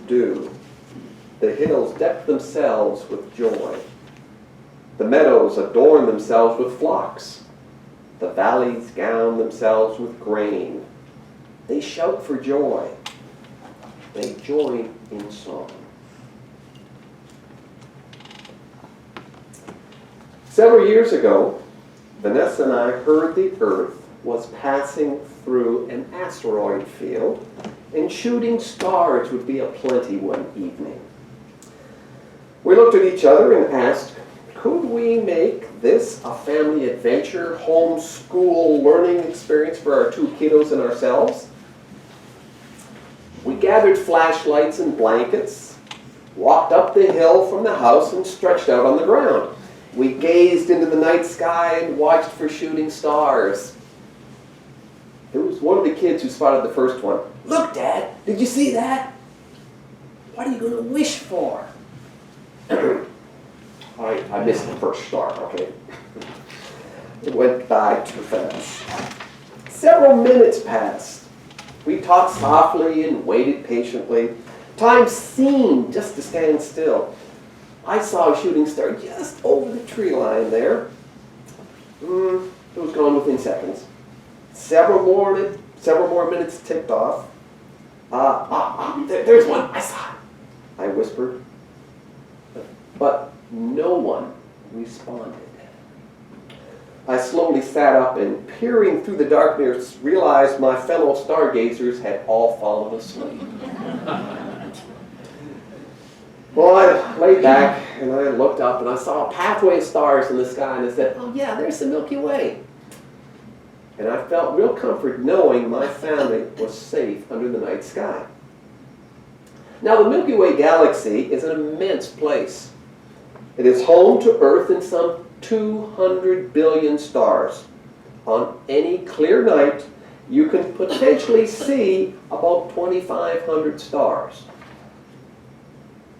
dew. The hills deck themselves with joy. The meadows adorn themselves with flocks. The valleys gown themselves with grain. They shout for joy. They join in song. Several years ago, Vanessa and I heard the Earth was passing through an asteroid field, and shooting stars would be aplenty one evening. We looked at each other and asked, could we make this a family adventure, homeschool learning experience for our two kiddos and ourselves? We gathered flashlights and blankets, walked up the hill from the house, and stretched out on the ground. We gazed into the night sky and watched for shooting stars. It was one of the kids who spotted the first one. Look, Dad, did you see that? What are you going to wish for? I missed the first star, okay? It went by too fast. Several minutes passed. We talked softly and waited patiently. Time seemed just to stand still. I saw a shooting star just over the tree line there. It was gone within seconds. Several more minutes ticked off. There's one. I saw it, I whispered. But no one responded. I slowly sat up and, peering through the darkness, realized my fellow stargazers had all fallen asleep. Well, I lay back and I looked up and I saw a pathway of stars in the sky, and I said, oh yeah, there's the Milky Way. And I felt real comfort knowing my family was safe under the night sky. Now, the Milky Way galaxy is an immense place. It is home to Earth and some 200 billion stars. On any clear night, you can potentially see about 2,500 stars.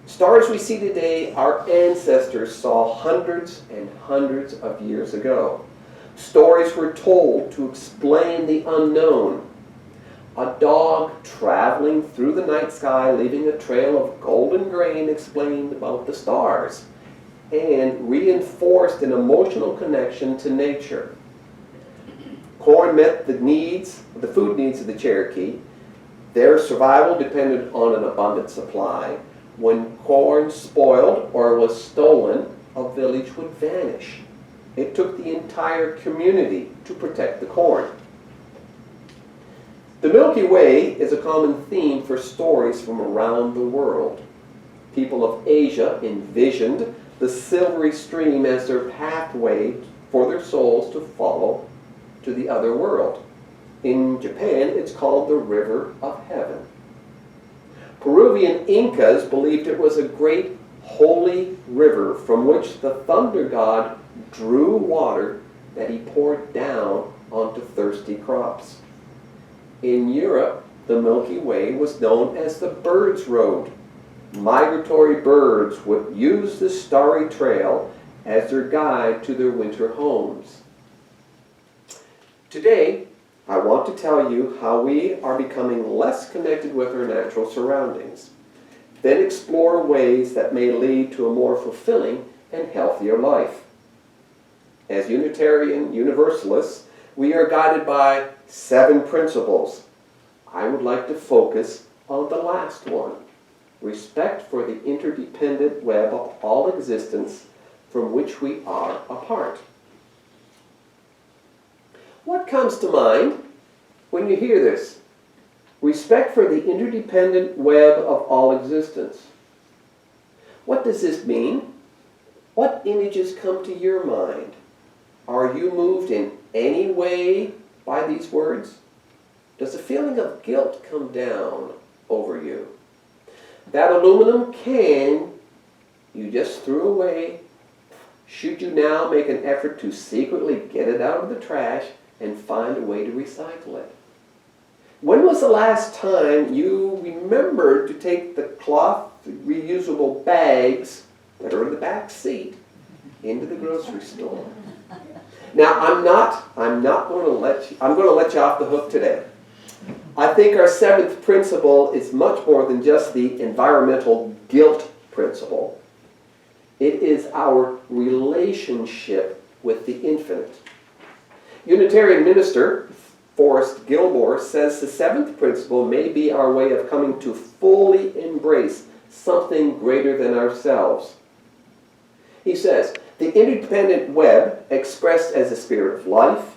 Stars we see today, our ancestors saw hundreds and hundreds of years ago. Stories were told to explain the unknown. A dog traveling through the night sky, leaving a trail of golden grain, explained about the stars and reinforced an emotional connection to nature. Corn met the food needs of the Cherokee. Their survival depended on an abundant supply. When corn spoiled or was stolen, a village would vanish. It took the entire community to protect the corn. The Milky Way is a common theme for stories from around the world. People of Asia envisioned the silvery stream as their pathway for their souls to follow to the other world. In Japan, it's called the River of Heaven. Peruvian Incas believed it was a great holy river from which the thunder god drew water that he poured down onto thirsty crops. In Europe, the Milky Way was known as the Bird's Road. Migratory birds would use the starry trail as their guide to their winter homes. Today, I want to tell you how we are becoming less connected with our natural surroundings, then explore ways that may lead to a more fulfilling and healthier life. As Unitarian Universalists, we are guided by 7 principles. I would like to focus on the last one: respect for the interdependent web of all existence from which we are a part. What comes to mind when you hear this? Respect for the interdependent web of all existence. What does this mean? What images come to your mind? Are you moved in any way by these words? Does a feeling of guilt come down over you? That aluminum can you just threw away, should you now make an effort to secretly get it out of the trash and find a way to recycle it? When was the last time you remembered to take the cloth reusable bags that are in the back seat into the grocery store? Now, I'm going to let you off the hook today. I think our seventh principle is much more than just the environmental guilt principle. It is our relationship with the infinite. Unitarian minister Forrest Gilmore says the seventh principle may be our way of coming to fully embrace something greater than ourselves. He says, the interdependent web expressed as the spirit of life,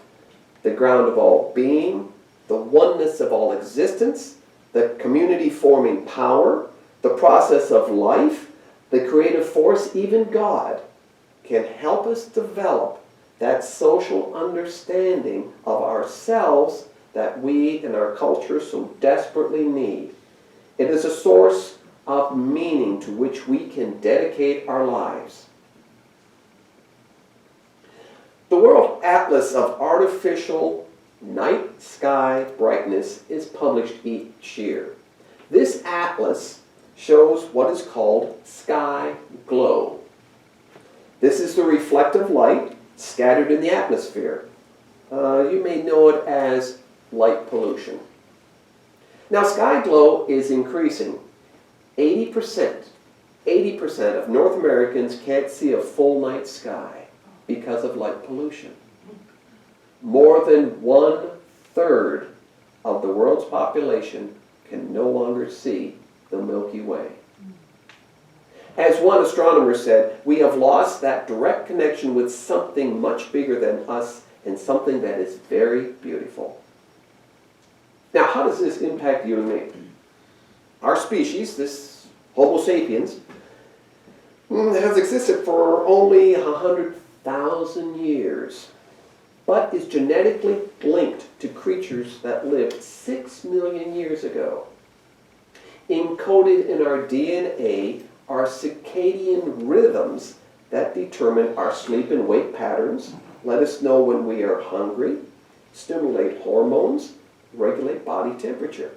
the ground of all being, the oneness of all existence, the community-forming power, the process of life, the creative force, even God, can help us develop that social understanding of ourselves that we in our culture so desperately need. It is a source of meaning to which we can dedicate our lives. The World Atlas of Artificial Night Sky Brightness is published each year. This atlas shows what is called sky glow. This is the reflective light scattered in the atmosphere. You may know it as light pollution. Now, sky glow is increasing. 80% of North Americans can't see a full night sky because of light pollution. More than 1/3 of the world's population can no longer see the Milky Way. As one astronomer said, we have lost that direct connection with something much bigger than us and something that is very beautiful. Now, how does this impact you and me? Our species, this Homo sapiens, has existed for only 100,000 years, but is genetically linked to creatures that lived 6 million years ago. Encoded in our DNA are circadian rhythms that determine our sleep and wake patterns, let us know when we are hungry, stimulate hormones, regulate body temperature.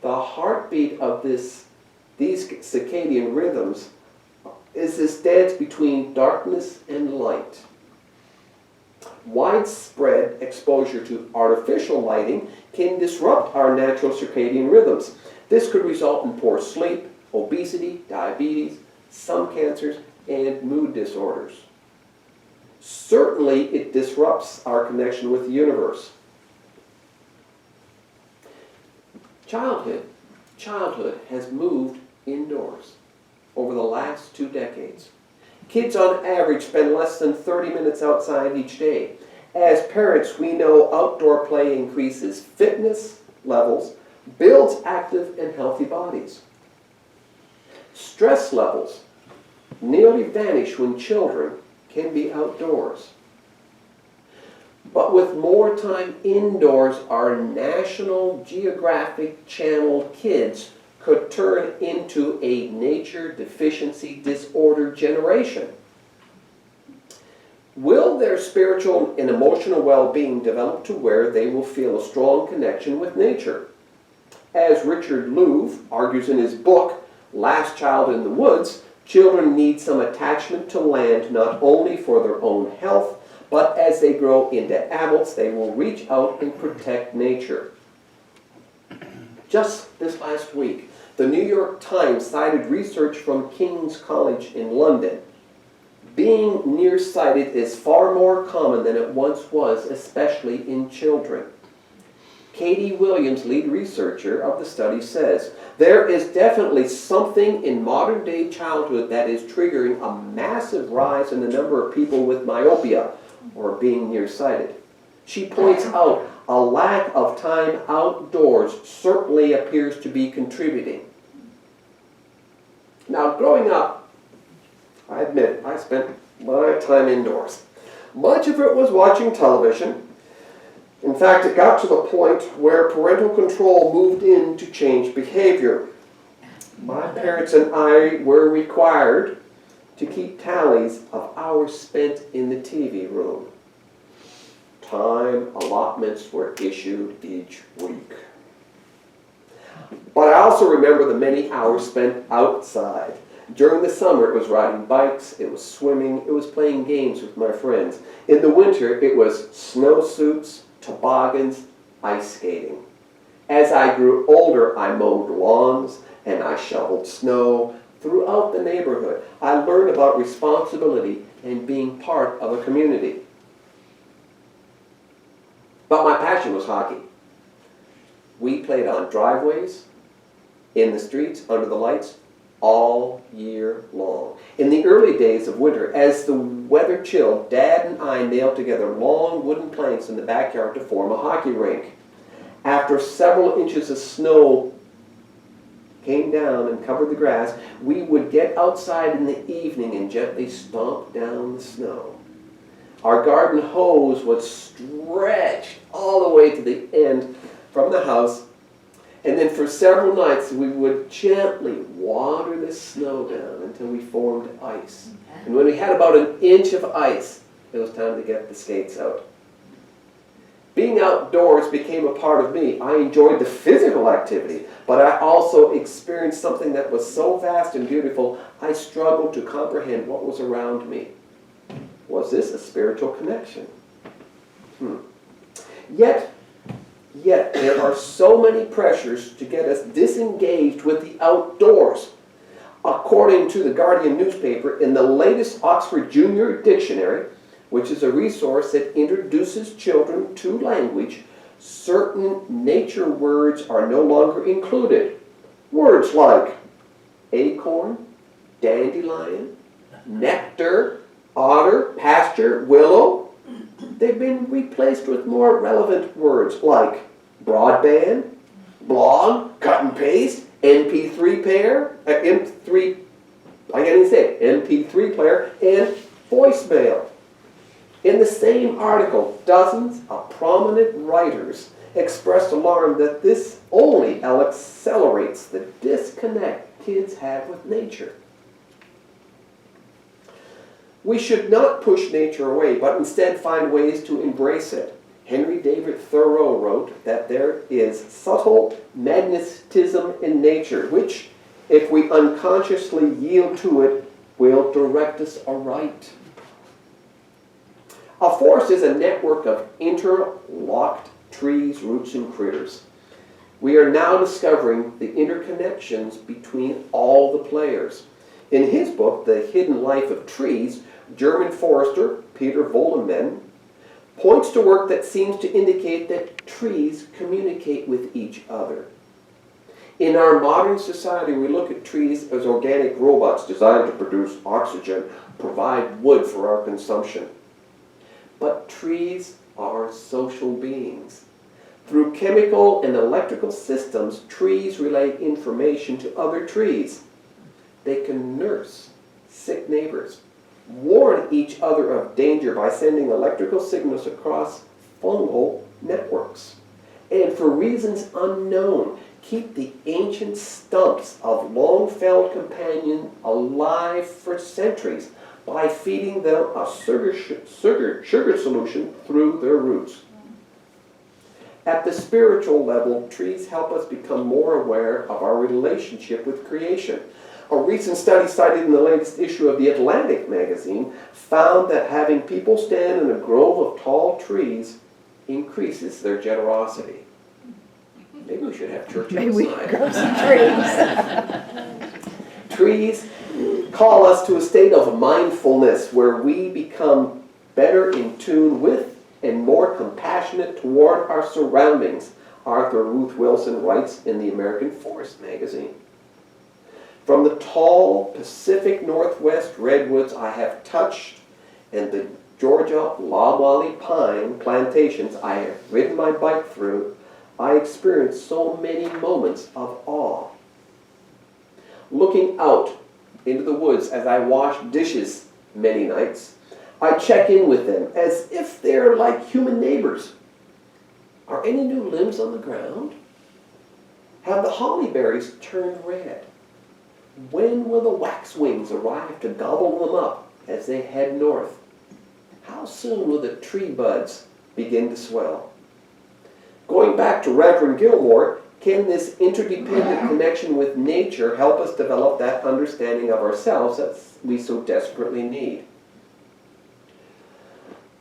The heartbeat of these circadian rhythms is this dance between darkness and light. Widespread exposure to artificial lighting can disrupt our natural circadian rhythms. This could result in poor sleep, obesity, diabetes, some cancers, and mood disorders. Certainly, it disrupts our connection with the universe. Childhood has moved indoors over the last 2 decades. Kids on average spend less than 30 minutes outside each day. As parents, we know outdoor play increases fitness levels, builds active and healthy bodies. Stress levels nearly vanish when children can be outdoors. But with more time indoors, our National Geographic Channel kids could turn into a nature deficiency disorder generation. Will their spiritual and emotional well-being develop to where they will feel a strong connection with nature? As Richard Louv argues in his book, Last Child in the Woods, children need some attachment to land not only for their own health, but as they grow into adults, they will reach out and protect nature. Just this last week, the New York Times cited research from King's College in London. Being nearsighted is far more common than it once was, especially in children. Katie Williams, lead researcher of the study, says, there is definitely something in modern-day childhood that is triggering a massive rise in the number of people with myopia, or being nearsighted. She points out a lack of time outdoors certainly appears to be contributing. Now, growing up, I admit, I spent my time indoors. Much of it was watching television. In fact, it got to the point where parental control moved in to change behavior. My parents and I were required to keep tallies of hours spent in the TV room. Time allotments were issued each week. But I also remember the many hours spent outside. During the summer, it was riding bikes, it was swimming, it was playing games with my friends. In the winter, it was snowsuits, toboggans, ice skating. As I grew older, I mowed lawns and I shoveled snow throughout the neighborhood. I learned about responsibility and being part of a community. But my passion was hockey. We played on driveways, in the streets, under the lights, all year long. In the early days of winter, as the weather chilled, Dad and I nailed together long wooden planks in the backyard to form a hockey rink. After several inches of snow came down and covered the grass, we would get outside in the evening and gently stomp down the snow. Our garden hose was stretched all the way to the end from the house, and then for several nights we would gently water the snow down until we formed ice. And when we had about an inch of ice, it was time to get the skates out. Being outdoors became a part of me. I enjoyed the physical activity, but I also experienced something that was so vast and beautiful, I struggled to comprehend what was around me. Was this a spiritual connection? Yet there are so many pressures to get us disengaged with the outdoors. According to the Guardian newspaper, in the latest Oxford Junior Dictionary, which is a resource that introduces children to language, certain nature words are no longer included. Words like acorn, dandelion, nectar, otter, pasture, willow, they've been replaced with more relevant words like broadband, blog, cut and paste, MP3 player, MP3 player, and voicemail. In the same article, dozens of prominent writers expressed alarm that this only accelerates the disconnect kids have with nature. We should not push nature away, but instead find ways to embrace it. Henry David Thoreau wrote that there is subtle magnetism in nature, which, if we unconsciously yield to it, will direct us aright. A forest is a network of interlocked trees, roots, and critters. We are now discovering the interconnections between all the players. In his book, The Hidden Life of Trees, German forester Peter Volleman points to work that seems to indicate that trees communicate with each other. In our modern society, we look at trees as organic robots designed to produce oxygen, provide wood for our consumption. But trees are social beings. Through chemical and electrical systems, trees relay information to other trees. They can nurse sick neighbors, warn each other of danger by sending electrical signals across fungal networks, and for reasons unknown, keep the ancient stumps of long-felled companion alive for centuries by feeding them a sugar solution through their roots. At the spiritual level, trees help us become more aware of our relationship with creation. A recent study cited in the latest issue of The Atlantic magazine found that having people stand in a grove of tall trees increases their generosity. Maybe we should have church outside. Maybe we grow some trees. Trees call us to a state of mindfulness where we become better in tune with and more compassionate toward our surroundings, Arthur Ruth Wilson writes in the American Forest magazine. From the tall Pacific Northwest redwoods I have touched and the Georgia loblolly pine plantations I have ridden my bike through, I experienced so many moments of awe. Looking out into the woods as I wash dishes many nights, I check in with them as if they're like human neighbors. Are any new limbs on the ground? Have the holly berries turned red? When will the waxwings arrive to gobble them up as they head north? How soon will the tree buds begin to swell? Going back to Reverend Gilmore, can this interdependent connection with nature help us develop that understanding of ourselves that we so desperately need?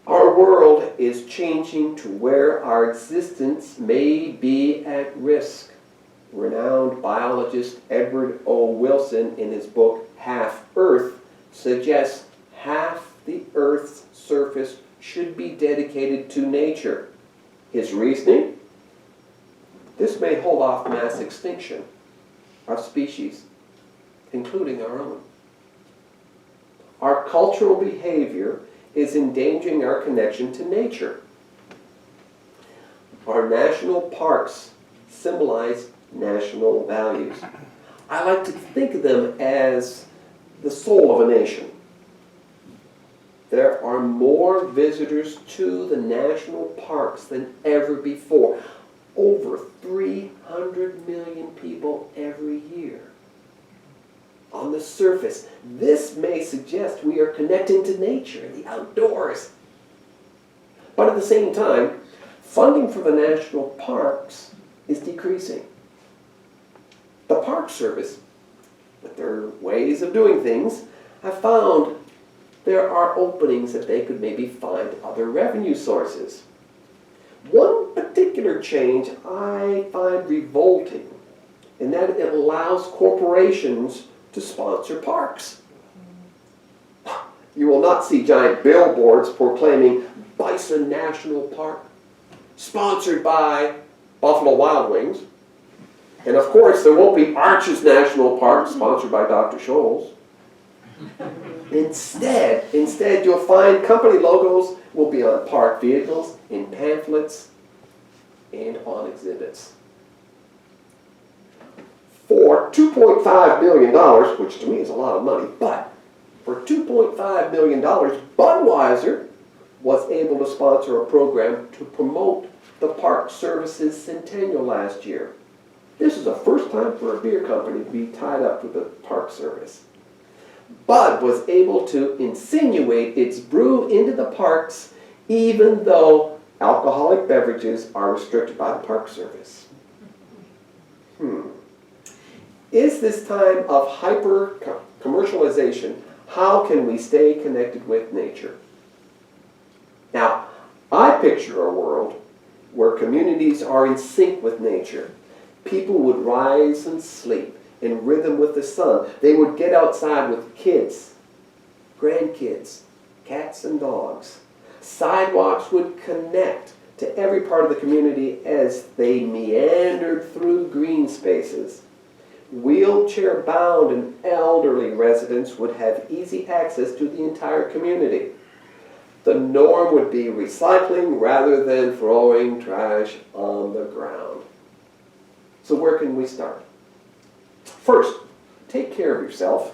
Our Our world is changing to where our existence may be at risk. Renowned biologist Edward O. Wilson, in his book Half Earth, suggests half the Earth's surface should be dedicated to nature. His reasoning? This may hold off mass extinction of species, including our own. Our cultural behavior is endangering our connection to nature. Our national parks symbolize national values. I like to think of them as the soul of a nation. There are more visitors to the national parks than ever before. Over 300 million people every year. On the surface, this may suggest we are connecting to nature, the outdoors. But at the same time, funding for the national parks is decreasing. The Park Service, with their ways of doing things, have found there are openings that they could maybe find other revenue sources. One particular change I find revolting, in that it allows corporations to sponsor parks. You will not see giant billboards proclaiming Bison National Park, sponsored by Buffalo Wild Wings. And of course, there won't be Arches National Park, sponsored by Dr. Scholl's. Instead, you'll find company logos will be on park vehicles, in pamphlets, and on exhibits. For $2.5 million, which to me is a lot of money, but for $2.5 million, Budweiser was able to sponsor a program to promote the Park Service's centennial last year. This is the first time for a beer company to be tied up with the Park Service. Bud was able to insinuate its brew into the parks even though alcoholic beverages are restricted by the Park Service. Is this time of hyper-commercialization, how can we stay connected with nature? Now, I picture a world where communities are in sync with nature. People would rise and sleep in rhythm with the sun. They would get outside with kids, grandkids, cats and dogs. Sidewalks would connect to every part of the community as they meandered through green spaces. Wheelchair-bound and elderly residents would have easy access to the entire community. The norm would be recycling rather than throwing trash on the ground. So where can we start? First, take care of yourself.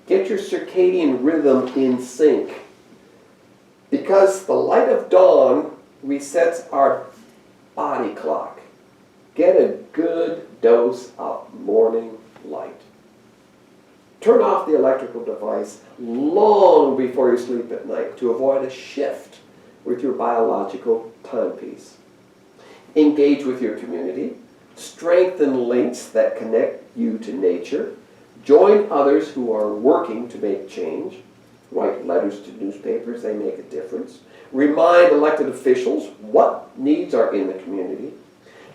Get your circadian rhythm in sync. Because the light of dawn resets our body clock. Get a good dose of morning light. Turn off the electrical device long before you sleep at night to avoid a shift with your biological timepiece. Engage with your community. Strengthen links that connect you to nature. Join others who are working to make change. Write letters to newspapers, they make a difference. Remind elected officials what needs are in the community.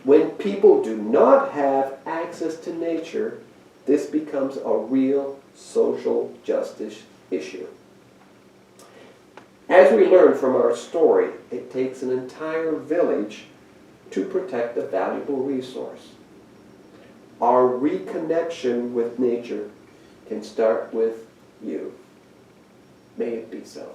When people do not have access to nature, this becomes a real social justice issue. As we learned from our story, it takes an entire village to protect a valuable resource. Our reconnection with nature can start with you. May it be so.